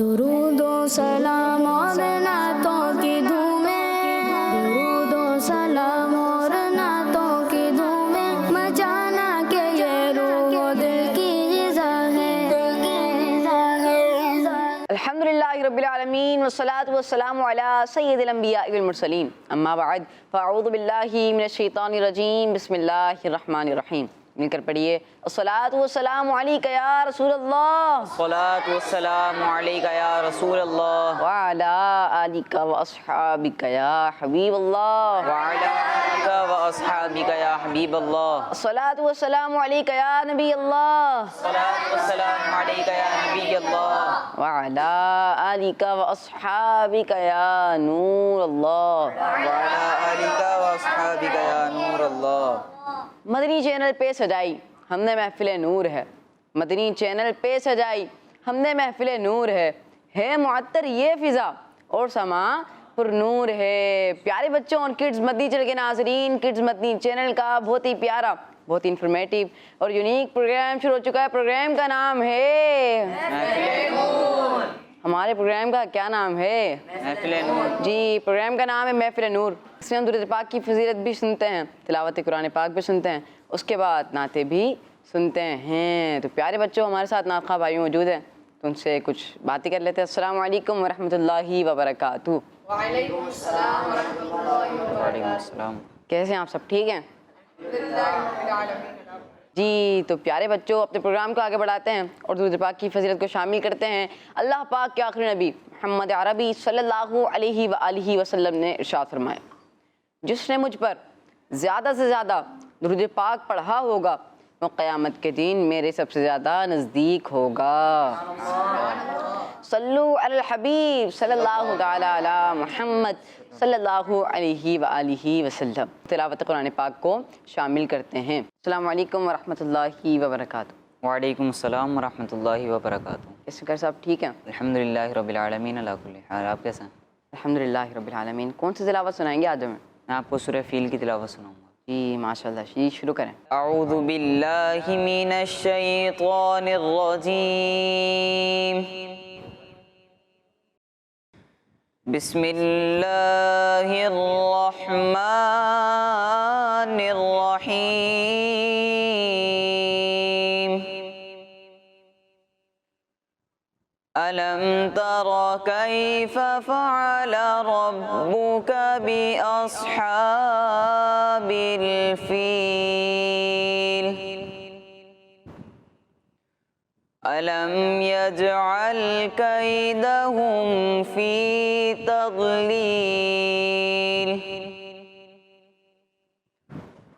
दुरूदो सलाम और नातों की धूमें, दुरूदो सलाम और नातों की धूमें, मचाना के ये रूह दिल की ग़िज़ा है। अल्हम्दुलिल्लाहि रब्बिल आलमीन वस्सलातु वस्सलामु अला सय्यिदिल अंबिया वल मुरसलीन, अम्मा बअद, फ़अऊज़ु बिल्लाहि मिनश शैतानिर रजीम, बिस्मिल्लाहिर रहमानिर रहीम। मिलकर पढ़िए, अस्सलातु वस्सलामु अलैका या रसूलल्लाह, अस्सलातु वस्सलामु अलैका या रसूलल्लाह, व अला आलिका व अस्हाबिका या हबीबल्लाह, व अला आलिका व अस्हाबिका या हबीबल्लाह, अस्सलातु वस्सलामु अलैका या नबी अल्लाह, अस्सलातु वस्सलामु अलैका या नबी अल्लाह, व अला आलिका व अस्हाबिका या नूर अल्लाह, व अला आलिका व अस्हाबिका या नूर अल्लाह। मदनी चैनल पे सजाई हमने महफिल नूर है, मदनी चैनल पे सजाई हमने महफिल नूर है मुअत्तर ये फ़िज़ा और समा पुर नूर है। प्यारे बच्चों और किड्स मदनी चैनल के नाज़रीन, किड्स मदनी चैनल का बहुत ही प्यारा, बहुत ही इंफॉर्मेटिव और यूनिक प्रोग्राम शुरू हो चुका है। प्रोग्राम का नाम है महफिल नूर। हमारे प्रोग्राम का क्या नाम है? महफिल नूर। जी, प्रोग्राम का नाम है महफिल नूर। इसमें हम दुरूद पाक की फजीलत भी सुनते हैं, तिलावत कुरान पाक भी सुनते हैं, उसके बाद नाते भी सुनते हैं। तो प्यारे बच्चों, हमारे साथ नाख़ा भाई मौजूद हैं, तो उनसे कुछ बातें कर लेते हैं। अस्सलामु अलैकुम वरहमतुल्लाहि वबरकातुहू। वालेकुम अस्सलाम। कैसे हैं आप सब? ठीक हैं जी। तो प्यारे बच्चों, अपने प्रोग्राम को आगे बढ़ाते हैं और दुरूद पाक की फजीलत को शामिल करते हैं। अल्लाह पाक के आखिरी नबी मोहम्मद अरबी सल्लल्लाहु अलैहि वआलिहि वसल्लम ने इरशाद फरमाया, जिसने मुझ पर ज़्यादा से ज़्यादा दुरूद पाक पढ़ा होगा वो क़यामत के दिन मेरे सबसे ज़्यादा नज़दीक होगा। सल्लु अलल हबीब सल्लल्लाहु तआला अला मुहम्मद सल्लल्लाहु अलैहि वआलिहि वसल्लम। तिलावत कुरान पाक को शामिल करते हैं। अस्सलामु अलैकुम वरहमतुल्लाहि वबरकातुहू। वालेकुम अस्सलाम व रहमतुल्लाहि व बरकातुहू। कैसे कर साहब? ठीक हैं अल्हम्दुलिल्लाहि रब्बिल आलमीन अला कुल्ली हाल। आप कैसे हैं? अल्हम्दुलिल्लाहि रब्बिल आलमीन। कौन सी तिलावत सुनाएंगे आज हमें? मैं आपको सूरह फील की तिलावत सुनाऊंगा। जी माशाल्लाह, जी शुरू करें। अऊज़ु बिल्लाहि मिनश शैतानिर रजीम। बिस्मिल्लाहिर रहमानिर रहीम। अलम तरा कैफ़ फ़अल रब्बुका बि अस्हाबिल फ़ील। अलम यजअल कैदहुम फ़ी तज़लील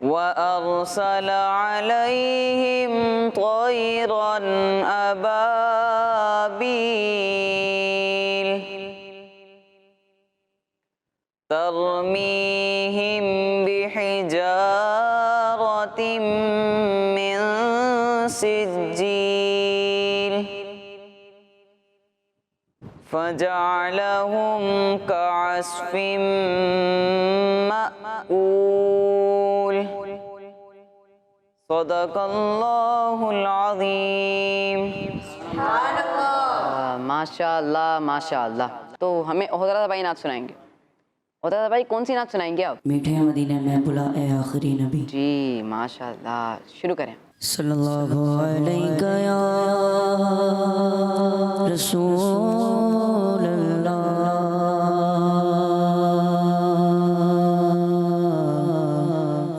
व अरसल अलैहिम तयरन अबाबील तरमीहिम बिहिजारतिम मिन सिज्जील फजअलहुम कअस्फिम मअकूल। सदक़ल्लाहुल अज़ीम। माशाल्लाह माशाल्लाह। तो हमें हज़रत भाई नात सुनाएंगे। हज़रत भाई कौन सी नात सुनाएंगे आप? मीठे मदीने में बुला ए आखिरी नबी। जी माशाल्लाह, शुरू करें। सल्लल्लाहु अलैहि या रसूलल्लाह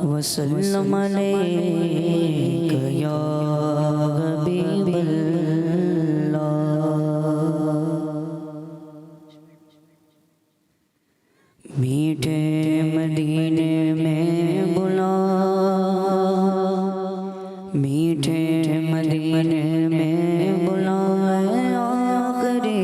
वसल्लम अलैका या हबीबल्लाह। मीठे मदीने में बुला, मीठे मदीने में बुलाए आखिरी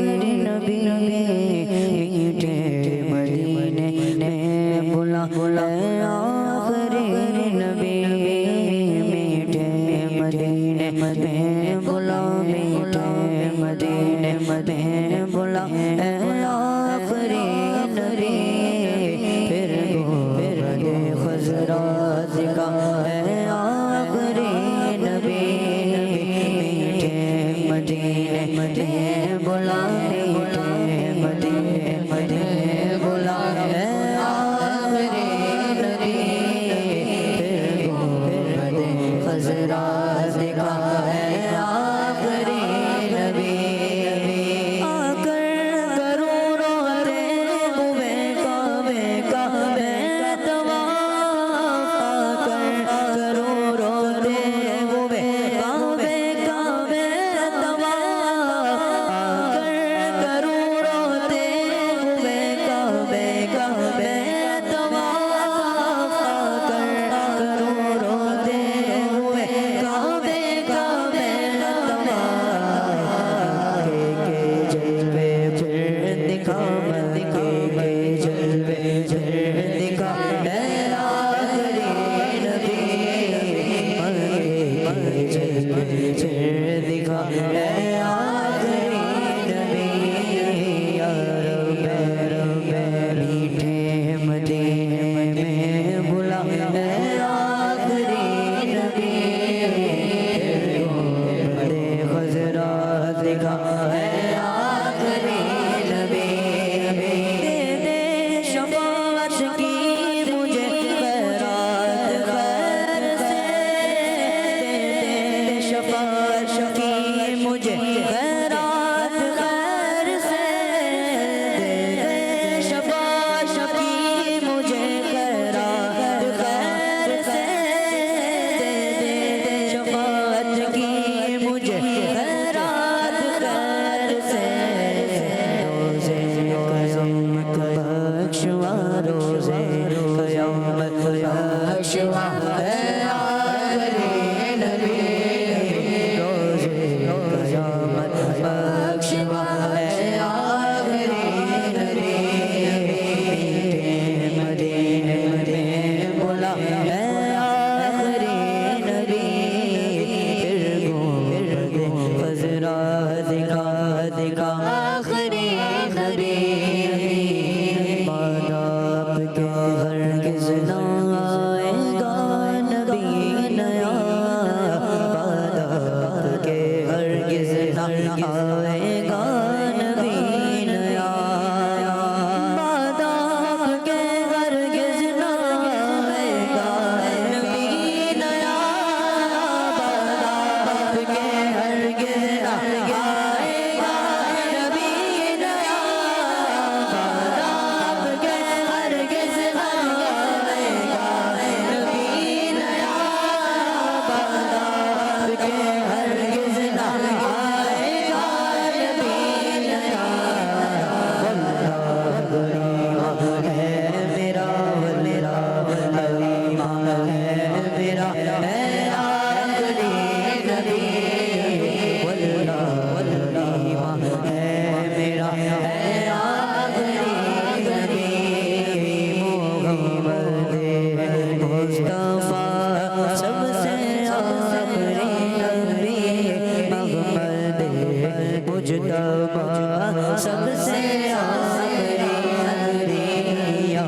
सबसे आखिरी नबिया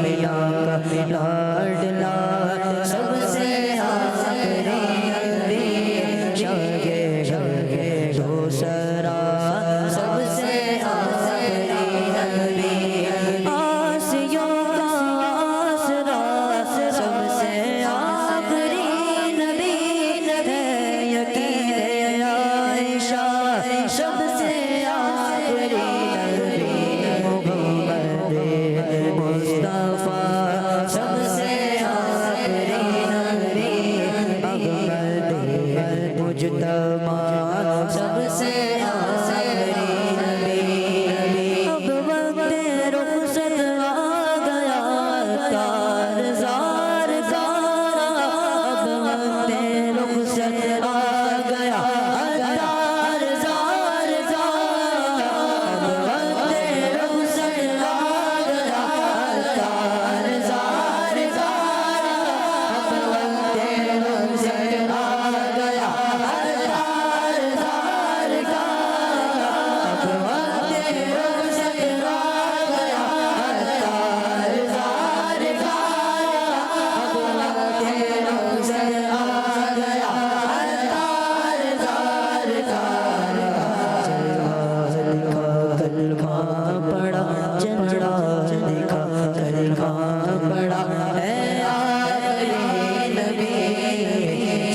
मिला का लाडला सबसे आखिरी नबी शागे शागे दूसरा सबसे आखिरी नबी आसियों का आसरा सबसे आखिरी नबी है यकीन आयशा सबसे आखिरी नबी मोहम्मद मुस्तफा सबसे आखिरी नबी अहमद मुजतबा सबसे आखिरी नबी अब वक्त रुखसत आ गया कारज़ार का अब वक्त रुखसत आ गया कारज़ार का अब वक्त रुखसत आ गया कारज़ार का अब वक्त रुखसत आ गया कारज़ार का अब वक्त रुखसत आ गया कारज़ार का अब वक्त रुखसत आ गया कारज़ार का देखा कलमा पड़ा चंचड़ा देखा कलमा पड़ा है आखिरी नबी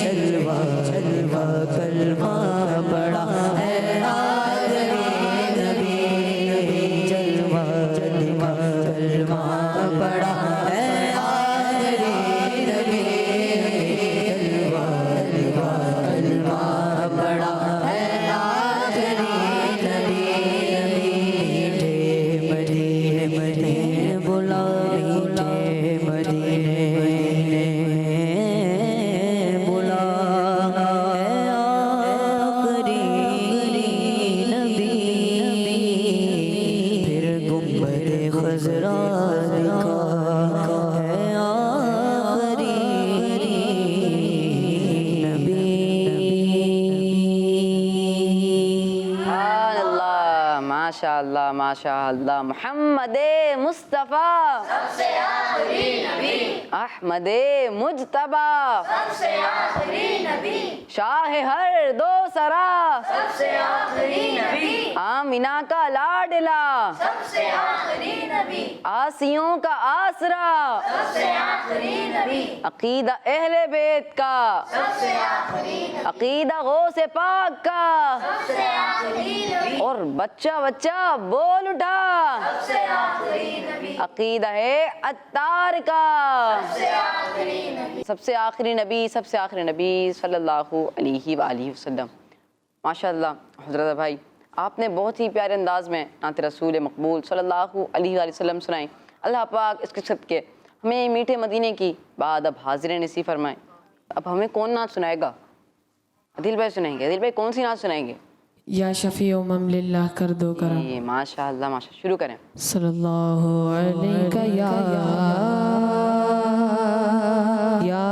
चलवा चलवा कलमा पड़ा है आखिरी नबी चलवा चलवा कलमा पड़ा है आखिरी नबी चलवा चलवा कलमा पड़ा है आखिरी नबी मीठे मदीने मदीने बुला मीठे मदीने बुला है आखिरी नबी फिर गुंबद खजरा दिखा है आखिरी नबी अल्लाह माशाअल्लाह माशाअल्लाह मोहम्मद मुस्तफ़ा सबसे आखिरी नबी अहमद मुजतबा सबसे आखिरी नबी शाह हर दो सरा सबसे आखिरी नबी आमिना का लाडला सबसे आखिरी नबी आसियों का आसरा सबसे आखिरी नबी अकीदा अहले बैत का सबसे आखिरी नबी अकीदा गौसे पाक का सबसे आखिरी नबी और बच्चा बच्चा बोल उठा सबसे आखिरी नबी अकीदा है अत्तार का सबसे आखिरी नबी सबसे आखिरी नबी सबसे आखिरी नबी सल्लल्लाहु अलैहि वसल्लम। माशाअल्लाह हज़रत भाई आपने बहुत ही प्यारे अंदाज में नात रसूल मकबूल सल्लल्लाहु अलैहि वसल्लम सुनाई। अल्लाह पाक इसके सदके हमें मीठे मदीने की बाद अब हाजिर नसीब फरमाए। अब हमें कौन नात सुनाएगा? अदिल भाई सुनाएंगे। अदिल भाई कौन सी नात सुनाएंगे? या शफी उम्म लिल्लाह कर दो करम ये माशाअल्लाह माशा शुरू करें। सल्लल्लाहु अलैहि या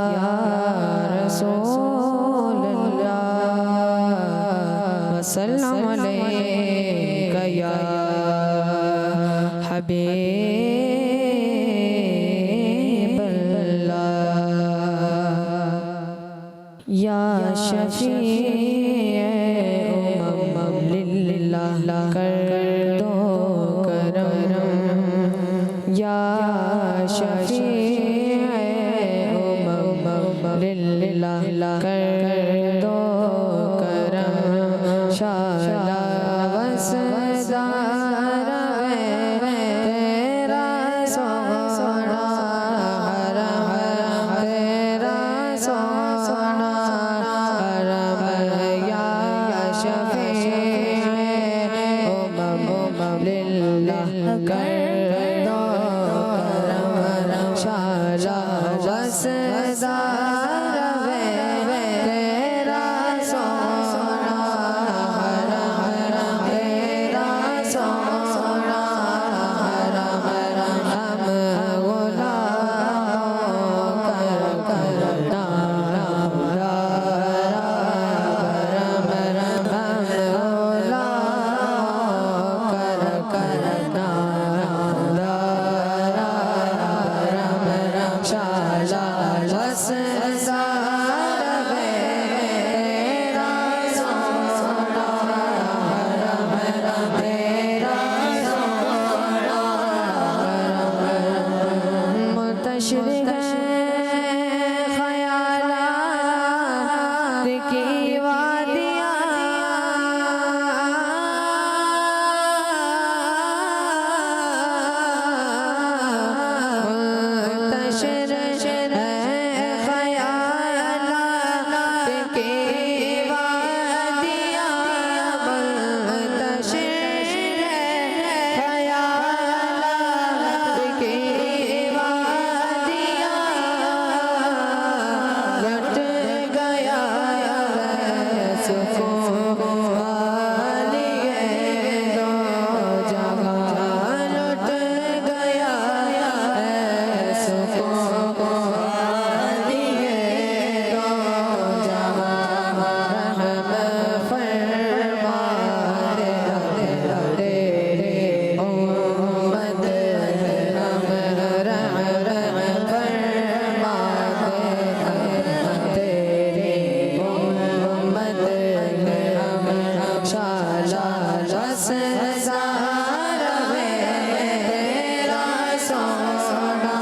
रसूलल्लाह वसल्लम अलैका या हबीबल्लाह या शफी कर दो करम या शफीए लिल्लाह कर दो करम शाला वसदार तेरा सोना हरम तेरा सोना हरम या शफीए लिल्लाह कर दो करम शाला वसदार तेरा सोना हरम तेरा सोना हरम हम गुलाम कर है ख्यालात की वादियाँ मुंतशिर है ख्यालात की वादियाँ मुंतशिर है ख्यालात की वादियाँ लुट गया सुकून वाली ये दो जगह लुट गया सुकून वाली ये दो जगह रहम फरमा तेरे उम्मत हम रहम फरमा तेरे उम्मत हम शाला रस ज़ारा में तेरा सोना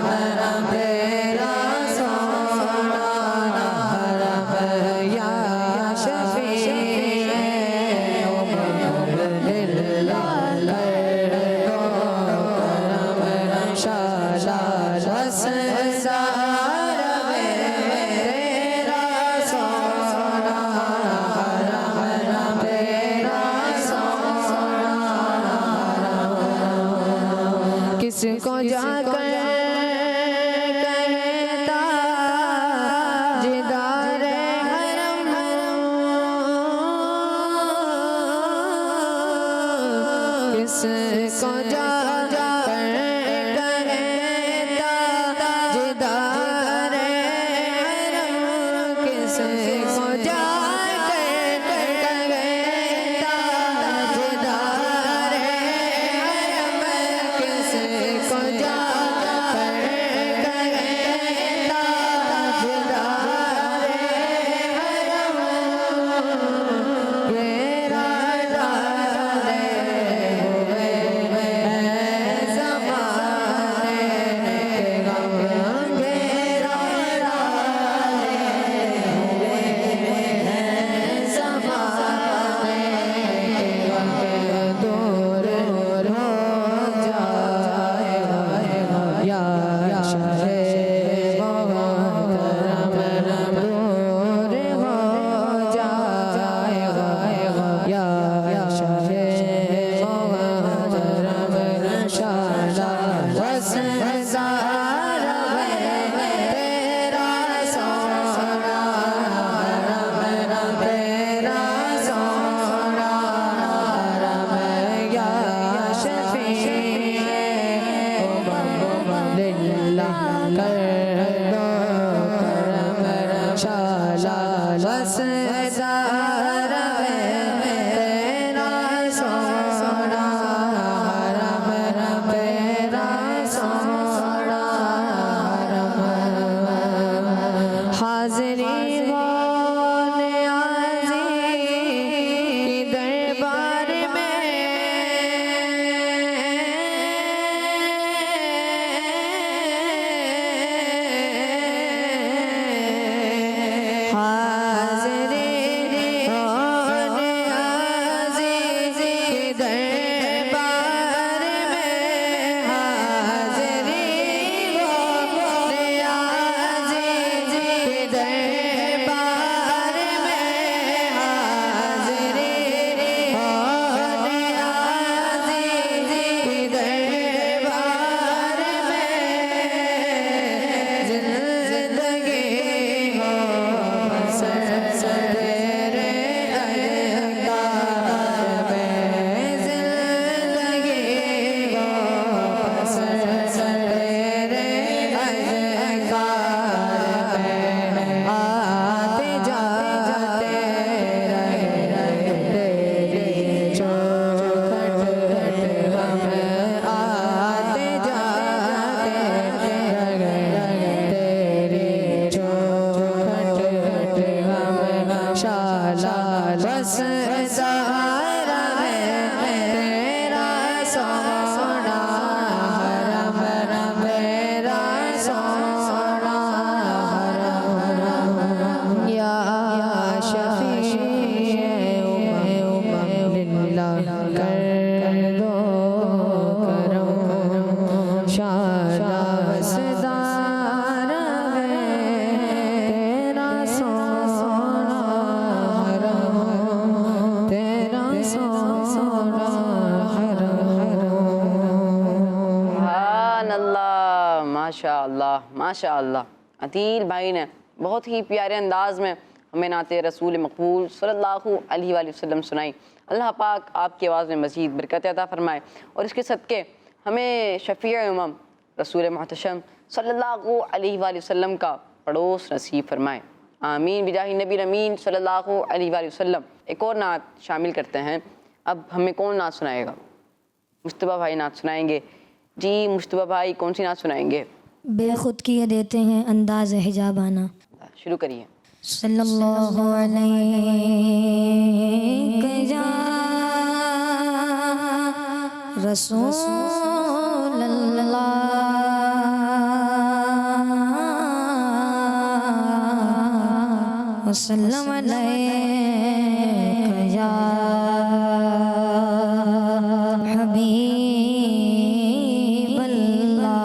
हरम तेरा सोना हरम या शफी शाला रस ज़ारा में तेरा सोना हरम तेरा सोना किसको जाकर कहता जिदारे हरम किसको जाकर कहता जिदारे हरम किसको जाकर कहता जिदारे हरम किसको जाकर कहता जिदारे हरम ये राजा हुए हैं दो करम शाला वसदार है तेरा सोना हरम तेरा सोना हरम अल्लाह माशाअल्लाह माशाअल्लाह। अतील भाई ने बहुत ही प्यारे अंदाज में हमें नाते रसूल मकबूल सल्लल्लाहु अलैहि वसल्लम सुनाई। अल्लाह पाक आपकी आवाज़ में मज़ीद बरकत अता फ़रमाए और इसके सदक़े हमें शफ़ीअ उम्म रसूल मुहतशम सल्लल्लाहु अलैहि वसल्लम का पड़ोस नसीब फरमाए। आमीन बिजाहि नबी अमीन सल्लल्लाहु अलैहि वसल्लम। एक और नात शामिल करते हैं। अब हमें कौन नात सुनाएगा? मुस्तफ़ा भाई नात सुनाएंगे। जी मुस्तफ़ा भाई कौन सी नात सुनाएंगे? बेखुद किए देते हैं अंदाज़ हिजाबाना। शुरू करिए। सल्लल्लाहु अलैहि या रसूल अल्लाह वसल्लम अलैका या हबीब अल्लाह।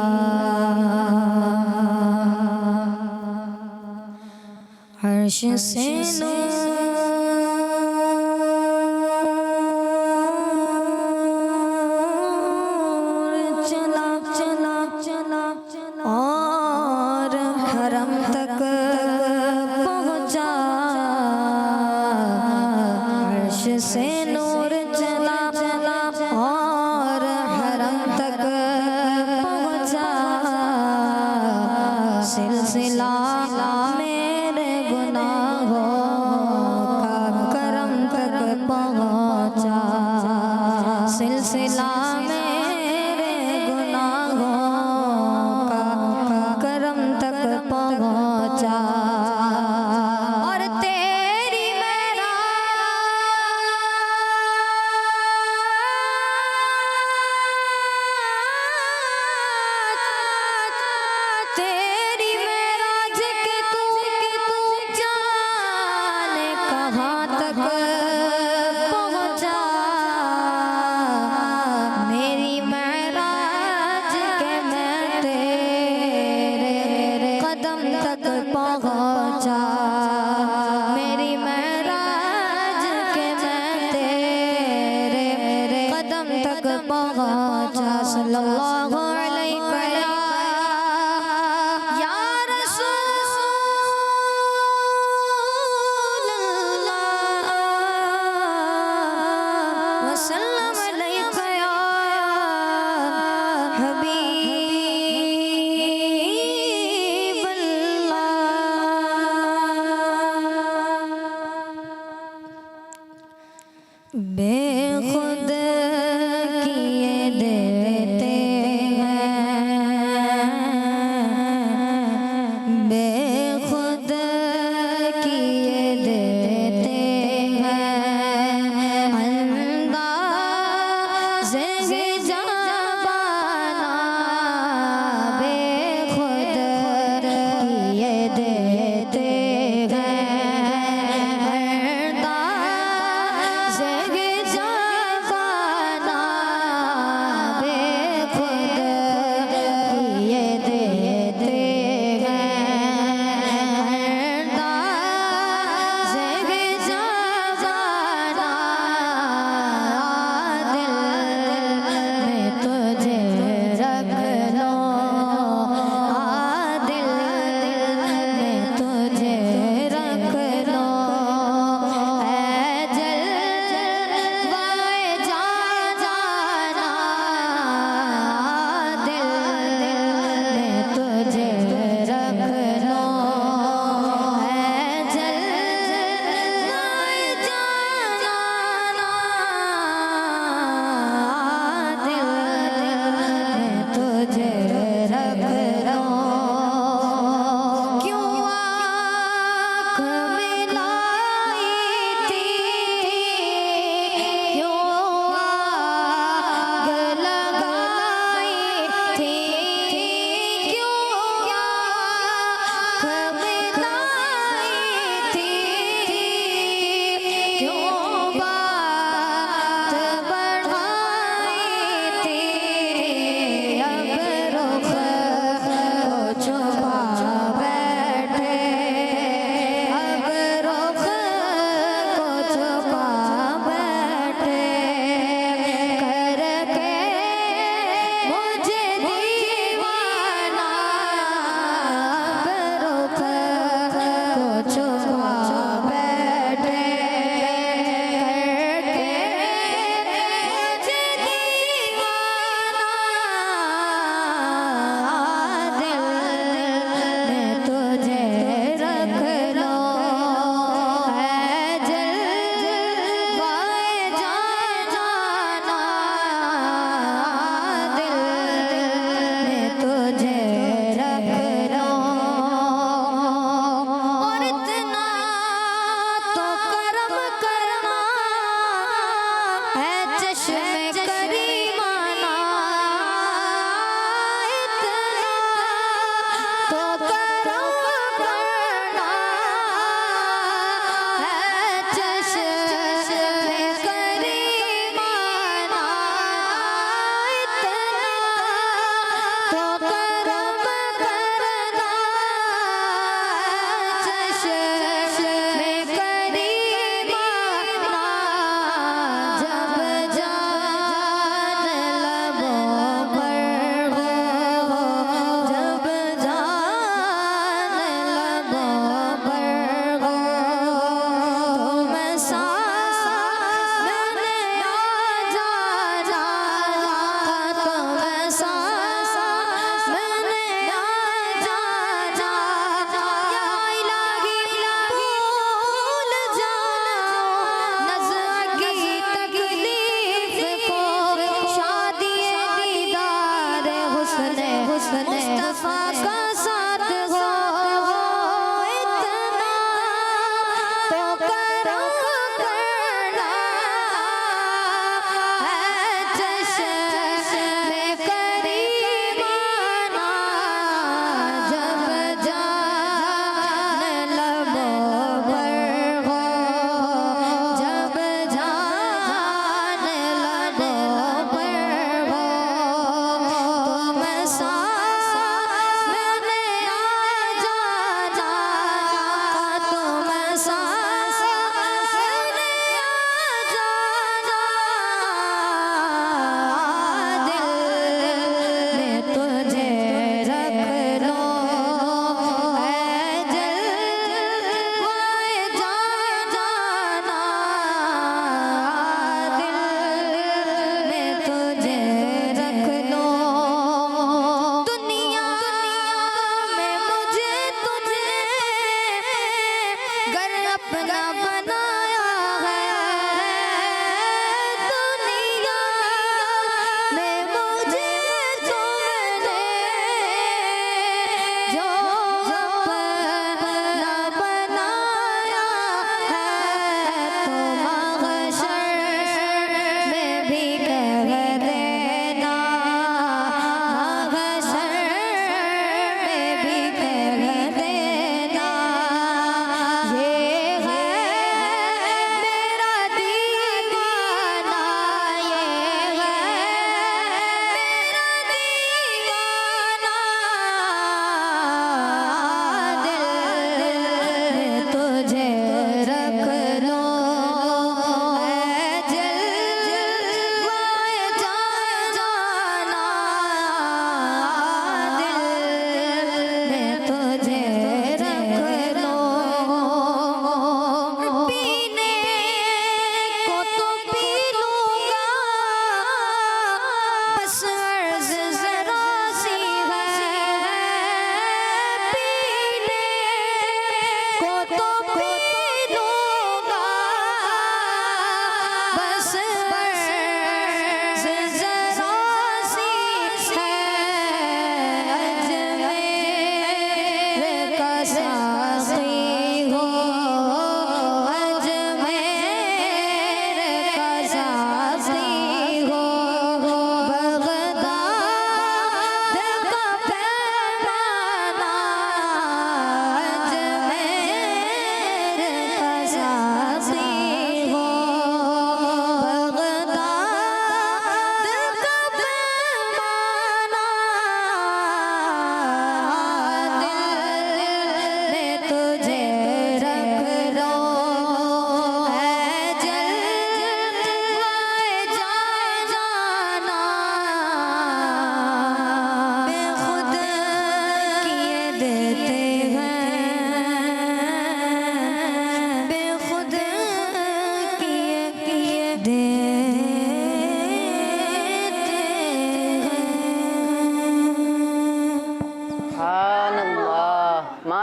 अर्श से नूर चला चला चला और हरम तक पहुँचा। अर्श से नूर चला चला और हरम तक पहुँचा। सिलसिला मेरे गुनाहों का करम तक पहुँचा। सिलसिला मेरे गुनाहों का करम तक पहुँचा। और तेरी तेरी मेराज के तू जाने कहाँ तक पहुँचा। मेरी मेराज के मैं तेरे कदम तक पहुँचा। मेरी मेराज के मैं तेरे कदम तक पहुँचा। सल्लल्लाहु अलैहि या रसूल अल्लाह वसल्लम अलैका या हबीब अल्लाह। बेखुद किए देते हैं बेखुद किए देते हैं अंदाज़े हिजाबाना। बेखुद किए देते हैं अंदाज़े हिजाबाना। बेखुद किए देते हैं अंदाज़े हिजाबाना। दिल में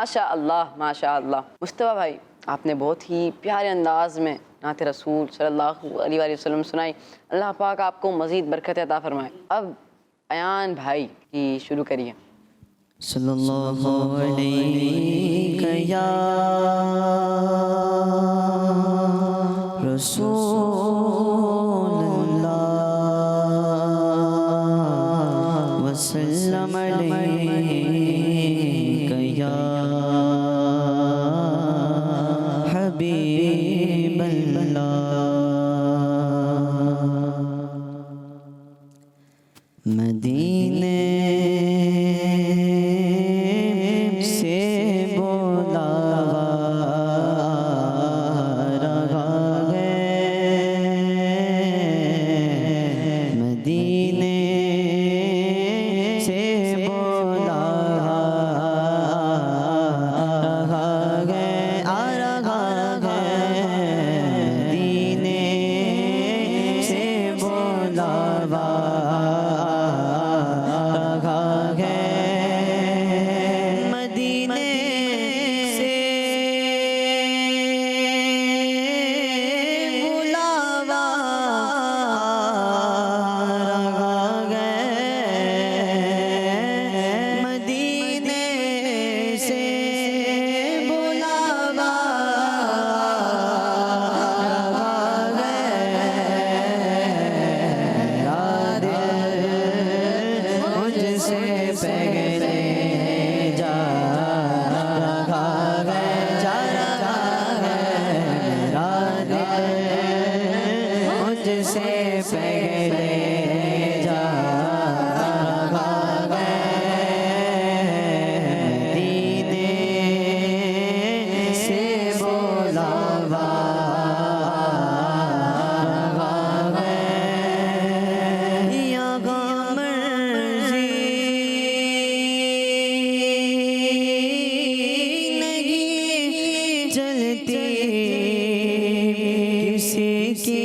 माशा अल्लाह माशा अल्लाह। मुस्तफ़ा भाई, आपने बहुत ही प्यारे अंदाज में नात रसूल सल्लल्लाहु अलैहि वसल्लम सुनाई। अल्लाह पाक आपको मज़ीद बरकत अता फरमाए। अब अयान भाई की शुरू करिए। सल्लल्लाहु अलैहि या रसूलल्लाह वसल्लम अलैहि या हबीबल्लाह। मदीने से बुलावा रहा है, मदीने से बुलावा रहा है, आ रहा है, मदीने से बुलावा किसी की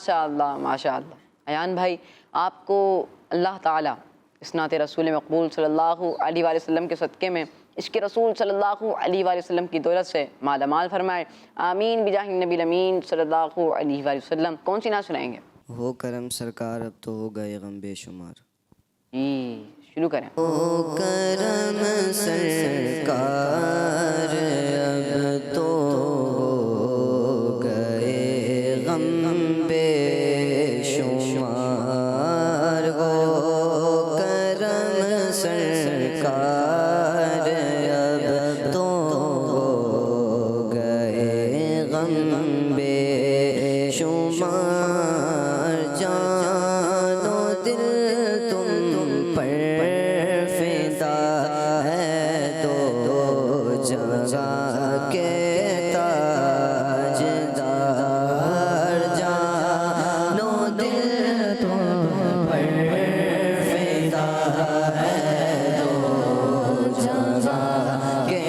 माशाअल्लाह माशाअल्लाह। अयान भाई, आपको अल्लाह ताला इस नाते रसूल मकबूल सल्लल्लाहु अलैहि वसल्लम के सदक़े में इश्क़ रसूल सल्लल्लाहु अलैहि वसल्लम की दौलत से मालामाल फरमाए। आमीन बिजाहि नबी अमीन सल्लल्लाहु अलैहि वसल्लम। कौन सी नात सुनाएंगे? हो करम सरकार अब तो हो गए गम बेशुमार। जी शुरू करें। हो करम सरकार अब तो हो गए गम बेशुमार। हो करम सरकार अब तो हो गए गम बेशुमार। जानो दिल तुम पर फिदा है तो जगह के ताजदार। जानो दिल तुम पर फिदा है तो जगह के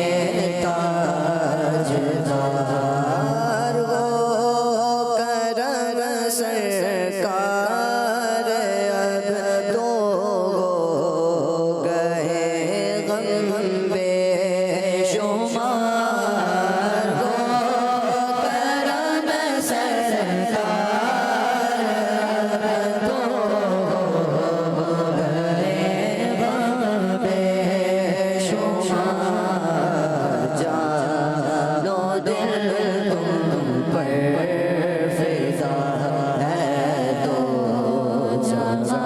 ताजदार। वो करम सरकार अब तो हो गए गम बेशुमार। वो करम सरकार अब तो हो गए गम बेशुमार। जानो दिल तुम पर फिदा है तो जगह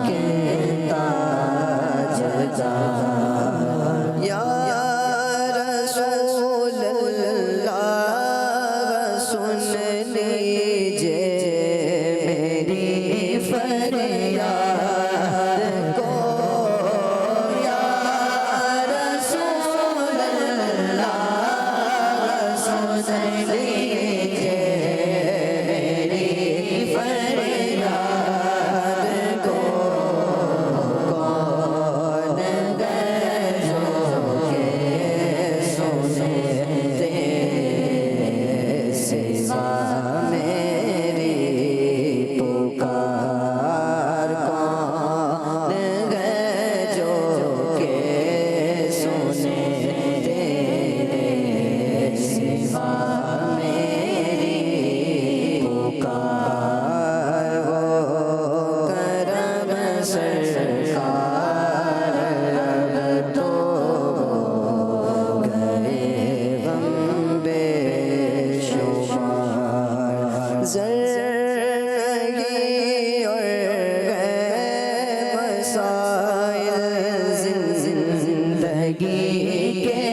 के ताजदार। या रसूल अल्लाह सुन लीजिए मेरी फरियाद को। या रसूल अल्लाह सुन लीजिए मेरी फरियाद को। कौन गए जो के सुने तेरे सिवा मेरी पुकार। कौन गए जो के सुने तेरे सिवा मेरी पुकार। वो करम सरकार अब तो हो गए गम बेशुमार। ज़िंदगी और गैर मसाइल ज़िंदगी के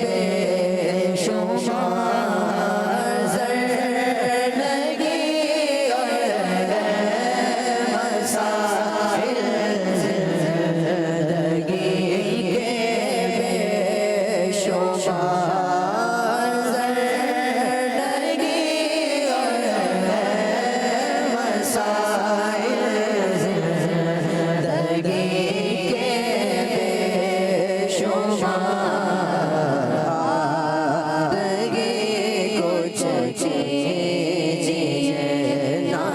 बेशुमार। ज़िंदगी और गैर मसाइल ज़िंदगी के बेशुमार। ज़िंदगी और गैर मसाइल ज़िंदगी के बेशुमार। आदगी कुछ कीजिए ना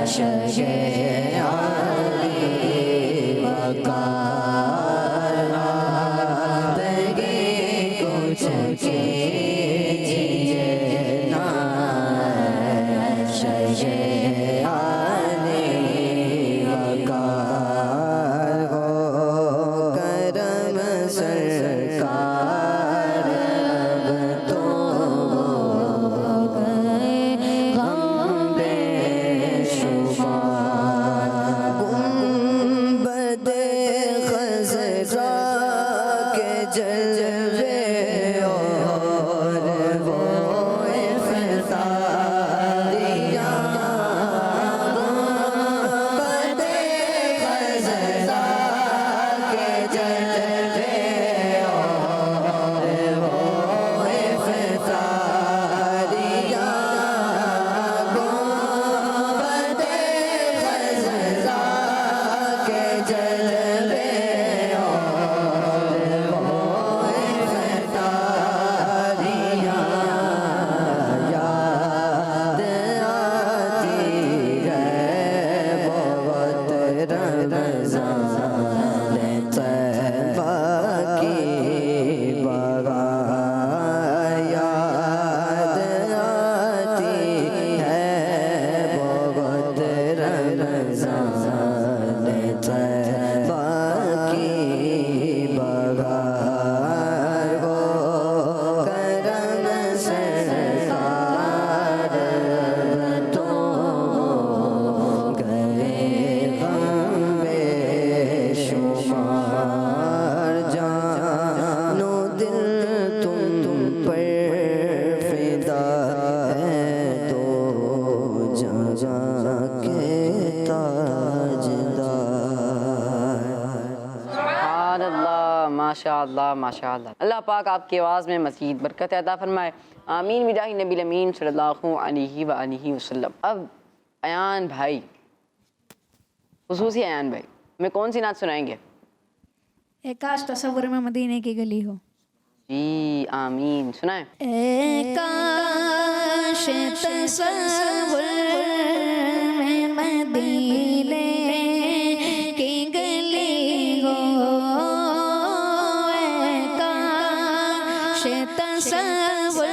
शशे आली वकार। आदगी कुछ कीजिए ना शशे आली वकार। हो करम सरकार अब तो हो गए गम बेशुमार। गुंबद खज़रा के जलवे और माशाअल्लाह। अल्लाह पाक आपकी आवाज़ में मज़ीद बरकत अता फरमाए। आमीन बिजाहि नबी अमीन सल्लल्लाहु अलैहि व आलिहि वसल्लम। अब अयान भाई, खुसूसी अयान भाई, हमें कौन सी नात सुनाएंगे? काश तसव्वुर में मदीने की गली हो। जी आमीन, सुनाएं। काश तसव्वुर में मदीने की गली हो, काश तसव्वुर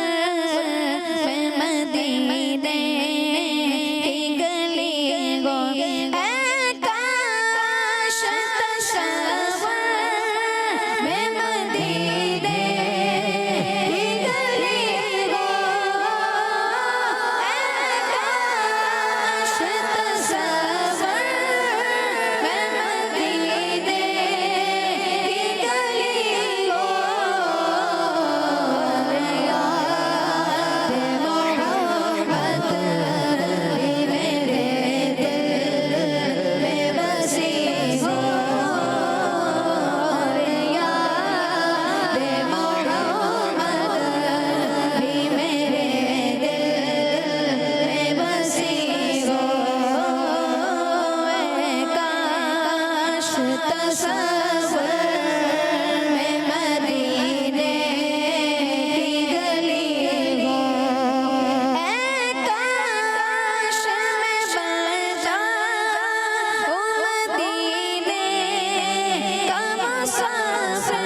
में मदीने की गली हो, काश तसव्वुर में मदीने की गली हो, काश तसव्वुर में मदीने की गली हो, याद मोहम्मद भी मेरे दिल में बसी हो, याद मोहम्मद भी मेरे दिल में बसी हो, काश तसव्वुर में मदीने की गली हो, काश मैं बन जाऊं मदीने का मुसाफिर,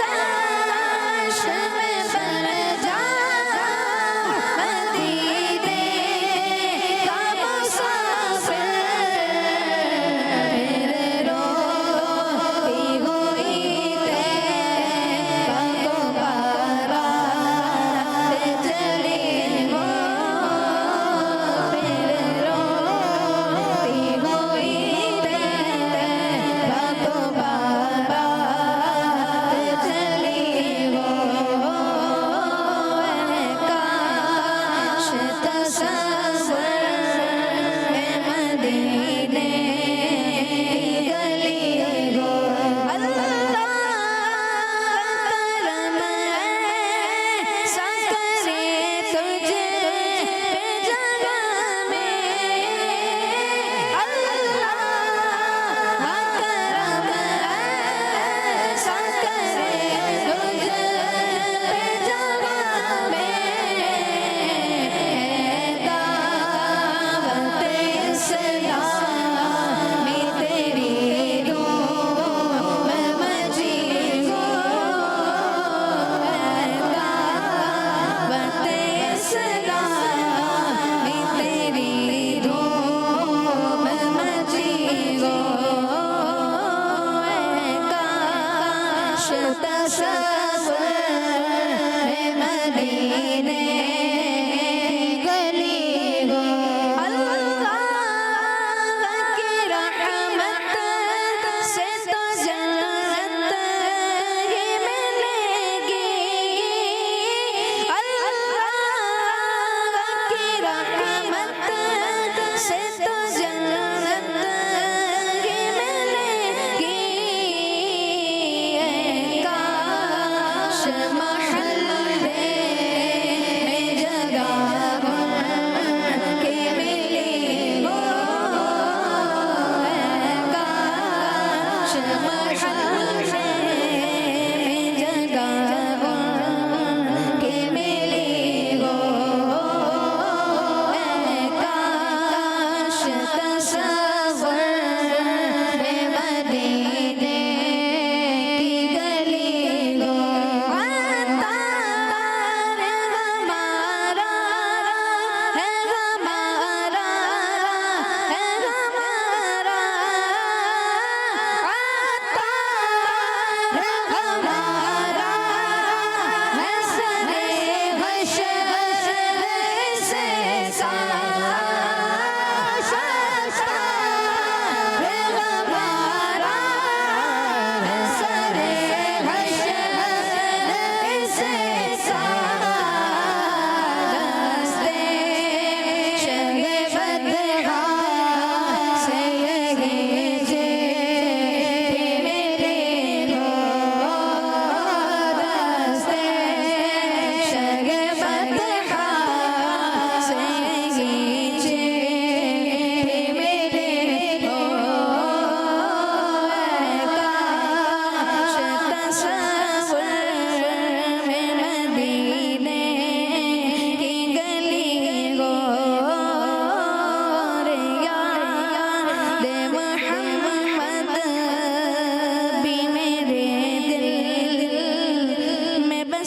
काश मैं बन जाऊं मदीने का मुसाफिर, फिर रोती हुई तेरे बारात चली हो, फिर रोती हुई तेरे बारात चली हो, काश तसव्वुर में मदीने की गली हो, अल्लाह करम ऐसा करे तुझे पे जगह में, अल्लाह करम ऐसा करे तुझे पे जगह में, दावत इस्लामी तेरी धूम मची हो, दावत इस्लामी तेरी धूम मची हो, काश तसव्वुर में मदीने गली हो, अल्लाह की रहमत से तो जन्नत ही मिलेगी, अल्लाह की रहमत से तो जन्नत ही मिलेगी, काश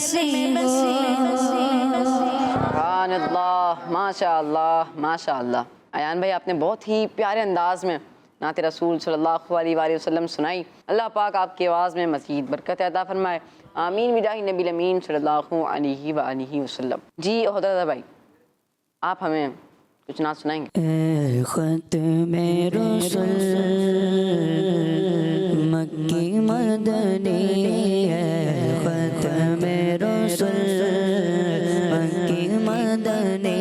बसी हो। सुभानअल्लाह, माशाअल्लाह माशाअल्लाह। अयान भाई आपने बहुत ही प्यारे अंदाज में नात रसूल सल्लल्लाहु अलैहि वसल्लम सुनाई। अल्लाह पाक आपकी आवाज़ में मज़ीद बरकत अता फरमाए। आमीन बिजाही नबी अमीन सल्लल्लाहु अलैहि वसल्लम। जी हज़रत भाई आप हमें कुछ नात सुनाएंगे? ख़त्म रसूल मक्की मदनी है, ख़त्म रसूल मक्की मदनी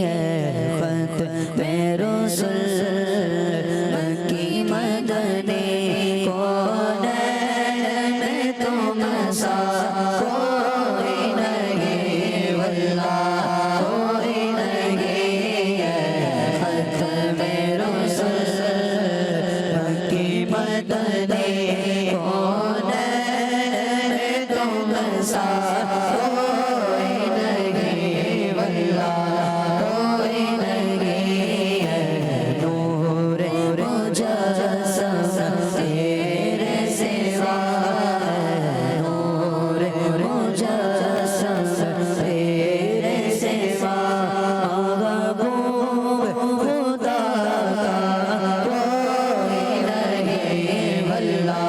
है, ख़त्म रसूल मक्की मदनी। कौन में तुम सा कोई नहीं, वल्लाह कोई नहीं है, ख़त्म रसूल मक्की मदनी। कौन में तुम सा कोई नहीं, वल्लाह कोई नहीं है। नूर मुजस्सम तेरे सिवा है, नूर मुजस्सम तेरे सिवा। महबूब खुदा का कोई नहीं, वल्लाह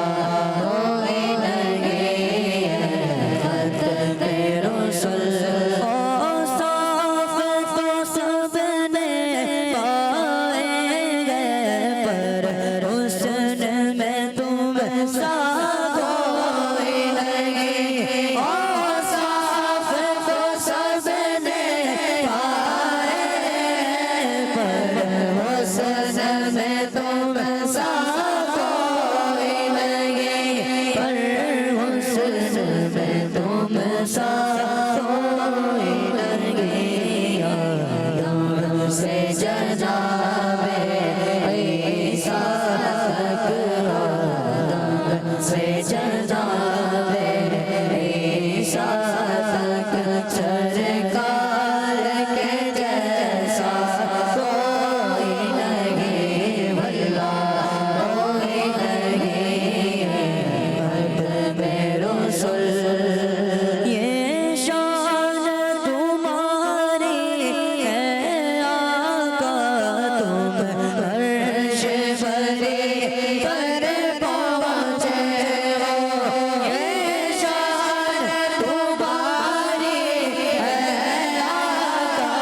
कोई नहीं है, ख़त्म रसूल। औसाफ तो सबने पाएंगे, पर हुस्न में तुम सा कोई नहीं। औसाफ तो सबने पाए, पर हुस्न में तुम सा कोई नहीं, पर हुस्न में तुम सा कोई नहीं। आदम से जनाबे ईसा तक, आदम से जनाबे ईसा तक, सरकार के जैसा कोई नहीं, वल्लाह कोई नहीं है, ख़त्म रसूल। ये शान तुम्हारी है आका, तुम अर्श परे पर पहुँचे हो। ये शान तुम्हारी है आका,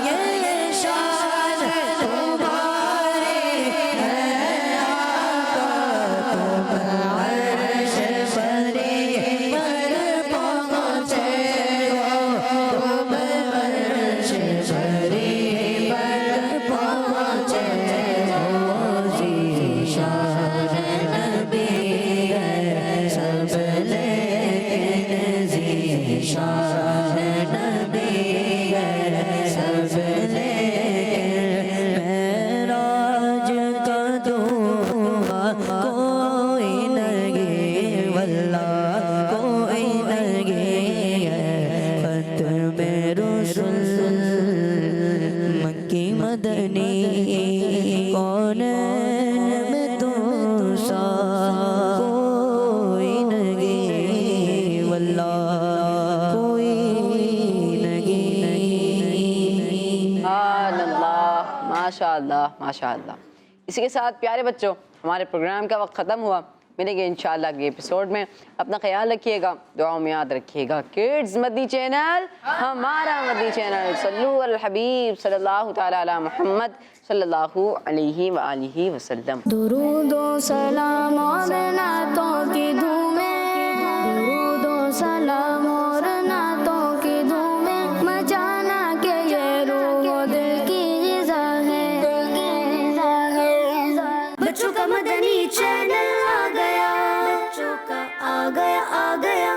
ये शान तुम्हारी है आका, तुम अर्श परे पर पहुँचे हो, तुम अर्श परे पर पहुँचे हो। ज़ीशान नबी है सब लेकिन, ज़ीशान नबी है सब लेकिन। मेराज का धुआं कोई नहीं, वल्लाह कोई नहीं है, ख़त्म रसूल मक्की मदनी। कौन में तुम सा कोई नहीं, वल्लाह कोई नहीं। सुभानअल्लाह, माशाअल्लाह माशाअल्लाह। इसी के साथ प्यारे बच्चों हमारे प्रोग्राम का वक्त ख़त्म हुआ। मिलेंगे इंशाअल्लाह अगले एपिसोड में। अपना ख्याल रखिएगा, दुआओं में याद रखिएगा। किड्स मदनी चैनल हमारा मदनी चैनल। सल्लु अल हबीब सल्लल्लाहु तआला अला मुहम्मद सल्लल्लाहु अलैहि वसल्लम। दुरूदो सलाम और नातों की धूमें, दुरूदो सलाम और नातों की धूमें, मचाना के ये रूह दिल की ग़िज़ा है। बच्चों का मदनी चैनल आ गया, बच्चों का आ गया